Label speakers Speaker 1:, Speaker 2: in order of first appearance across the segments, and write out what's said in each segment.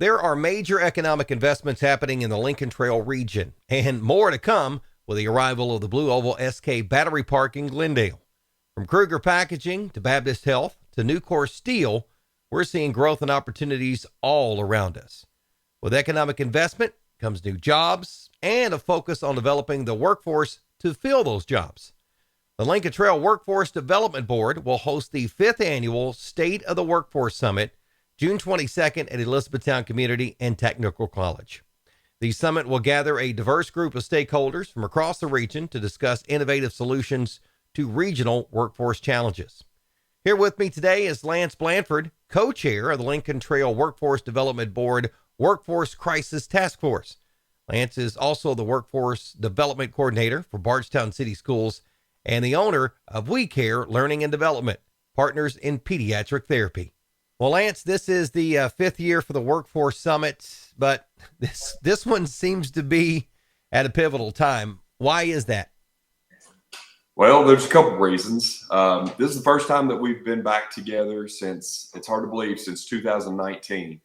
Speaker 1: There are major economic investments happening in the Lincoln Trail region, and more to come with the arrival of the Blue Oval SK Battery Park in Glendale. From Kruger Packaging to Baptist Health to Nucor Steel, we're seeing growth and opportunities all around us. With economic investment comes new jobs and a focus on developing the workforce to fill those jobs. The Lincoln Trail Workforce Development Board will host the 5th annual State of the Workforce Summit June 22nd at Elizabethtown Community and Technical College. The summit will gather a diverse group of stakeholders from across the region to discuss innovative solutions to regional workforce challenges. Here with me today is Lance Blanford, co-chair of the Lincoln Trail Workforce Development Board Workforce Crisis Task Force. Lance is also the Workforce Development Coordinator for Bardstown City Schools and the owner of We Care Learning and Development, partners in pediatric therapy. Well, Lance, this is the 5th year for the Workforce Summit, but this one seems to be at a pivotal time. Why is that?
Speaker 2: Well, there's a couple of reasons. This is the first time that we've been back together since, it's hard to believe, since 2019.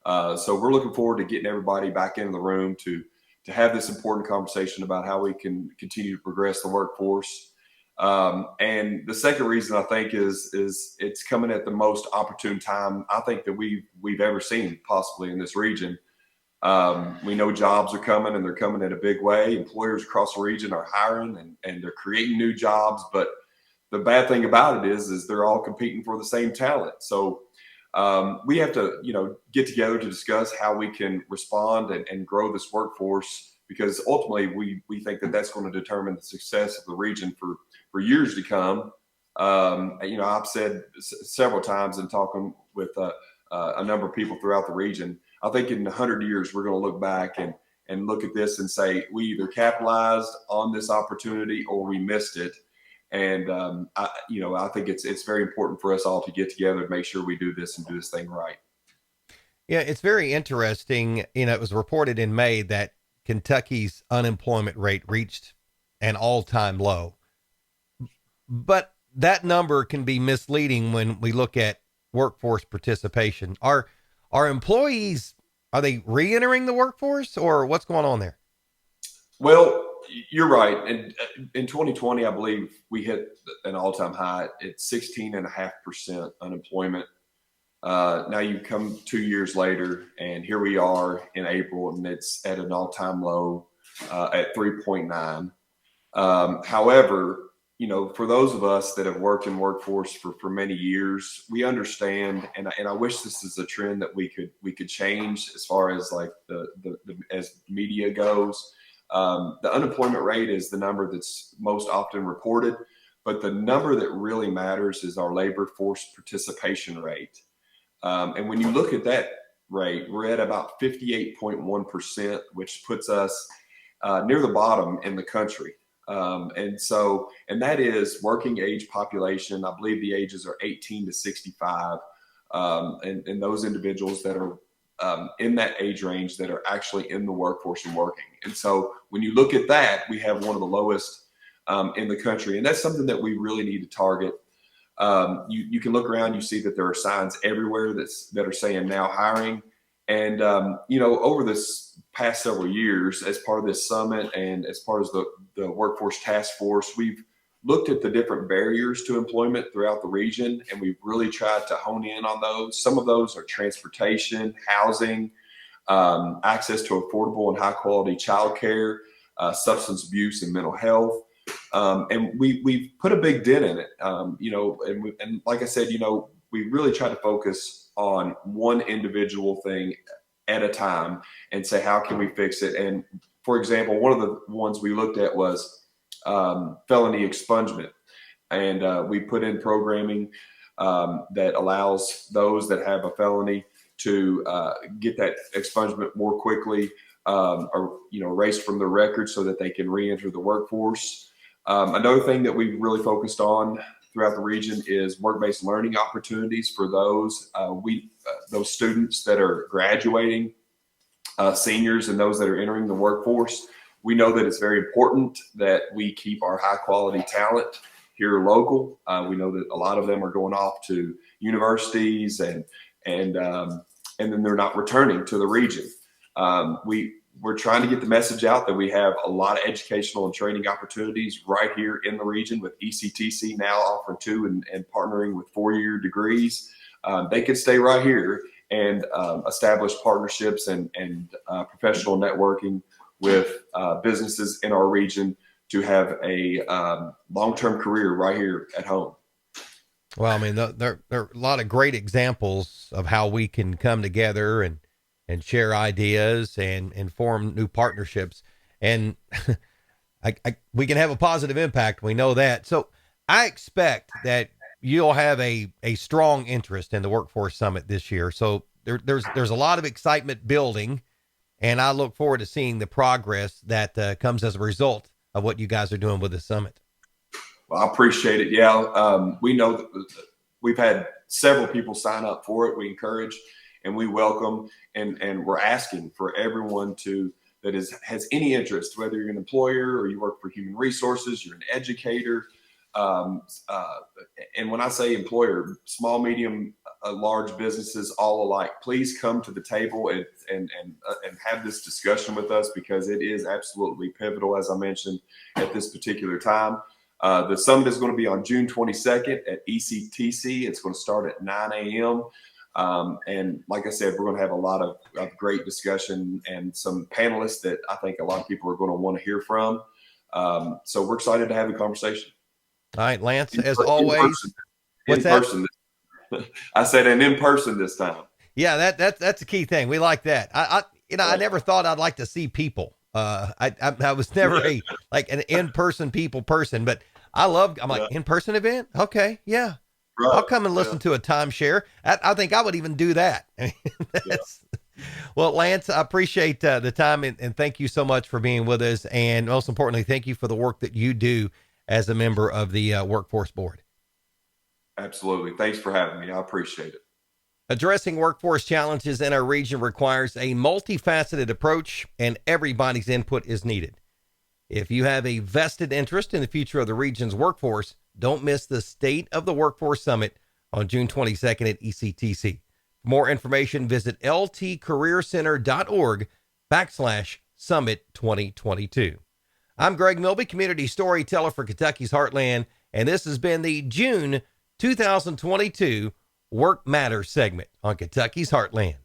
Speaker 2: So we're looking forward to getting everybody back into the room to have this important conversation about how we can continue to progress the workforce. And the second reason I think is it's coming at the most opportune time I think that we've ever seen possibly in this region. We know jobs are coming and they're coming in a big way. Employers across the region are hiring and they're creating new jobs. But the bad thing about it is they're all competing for the same talent. So we have to, get together to discuss how we can respond and grow this workforce, because ultimately we think that that's going to determine the success of the region for years to come. I've said several times in talking with a number of people throughout the region, I think in 100 years, we're going to look back and look at this and say, we either capitalized on this opportunity or we missed it. And, I think it's very important for us all to get together and make sure we do this and do this thing right.
Speaker 1: Yeah, it's very interesting. It was reported in May that Kentucky's unemployment rate reached an all-time low. But that number can be misleading when we look at workforce participation. Are employees, are they re-entering the workforce, or what's going on there?
Speaker 2: Well, you're right. And in 2020, I believe we hit an all-time high at 16.5% unemployment. Now you come 2 years later, and here we are in April, and it's at an all-time low at 3.9. However, for those of us that have worked in workforce for many years, we understand, and I wish this is a trend that we could change as far as like the as media goes. The unemployment rate is the number that's most often reported, but the number that really matters is our labor force participation rate. And when you look at that rate, we're at about 58.1%, which puts us near the bottom in the country. And that is working age population. I believe the ages are 18 to 65. And those individuals that are in that age range that are actually in the workforce and working. And so when you look at that, we have one of the lowest in the country. And that's something that we really need to target. You can look around, you see that there are signs everywhere that are saying now hiring. And, over this past several years, as part of this summit and as part of the workforce task force, we've looked at the different barriers to employment throughout the region, and we've really tried to hone in on those. Some of those are transportation, housing, access to affordable and high quality childcare, substance abuse and mental health. And we've put a big dent in it, and like I said, we really try to focus on one individual thing at a time and say, how can we fix it? And for example, one of the ones we looked at was felony expungement. And we put in programming that allows those that have a felony to get that expungement more quickly, or erased from the record so that they can re-enter the workforce. Another thing that we've really focused on throughout the region is work-based learning opportunities for those students that are graduating, seniors, and those that are entering the workforce. We know that it's very important that we keep our high-quality talent here local. We know that a lot of them are going off to universities and and then they're not returning to the region. We're trying to get the message out that we have a lot of educational and training opportunities right here in the region, with ECTC now offering 2 and partnering with 4-year degrees. They could stay right here and establish partnerships and professional networking with businesses in our region to have a long-term career right here at home.
Speaker 1: Well, I mean, there are a lot of great examples of how we can come together and share ideas and form new partnerships. And we can have a positive impact. We know that. So I expect that you'll have a strong interest in the Workforce Summit this year. So there's a lot of excitement building, and I look forward to seeing the progress that comes as a result of what you guys are doing with the summit.
Speaker 2: Well, I appreciate it. Yeah. We know that we've had several people sign up for it. We encourage and we welcome, and we're asking for everyone that has any interest, whether you're an employer or you work for human resources, you're an educator. And when I say employer, small, medium, large businesses, all alike, please come to the table and have this discussion with us, because it is absolutely pivotal, as I mentioned, at this particular time. The summit is going to be on June 22nd at ECTC. It's going to start at 9 a.m. And like I said, we're going to have a lot of great discussion and some panelists that I think a lot of people are going to want to hear from. So we're excited to have a conversation.
Speaker 1: All right, Lance, as always.
Speaker 2: In person. I said, and in person this time.
Speaker 1: Yeah, that's a key thing. We like that. I never thought I'd like to see people. I was never an in-person people person, but I'm like, in-person event? Okay. Yeah. Right. I'll come and listen to a timeshare. I think I would even do that. Well, Lance, I appreciate the time and thank you so much for being with us. And most importantly, thank you for the work that you do as a member of the Workforce Board.
Speaker 2: Absolutely. Thanks for having me. I appreciate it.
Speaker 1: Addressing workforce challenges in our region requires a multifaceted approach, and everybody's input is needed. If you have a vested interest in the future of the region's workforce, don't miss the State of the Workforce Summit on June 22nd at ECTC. For more information, visit ltcareercenter.org/Summit 2022. I'm Greg Milby, community storyteller for Kentucky's Heartland, and this has been the June 2022 Work Matters segment on Kentucky's Heartland.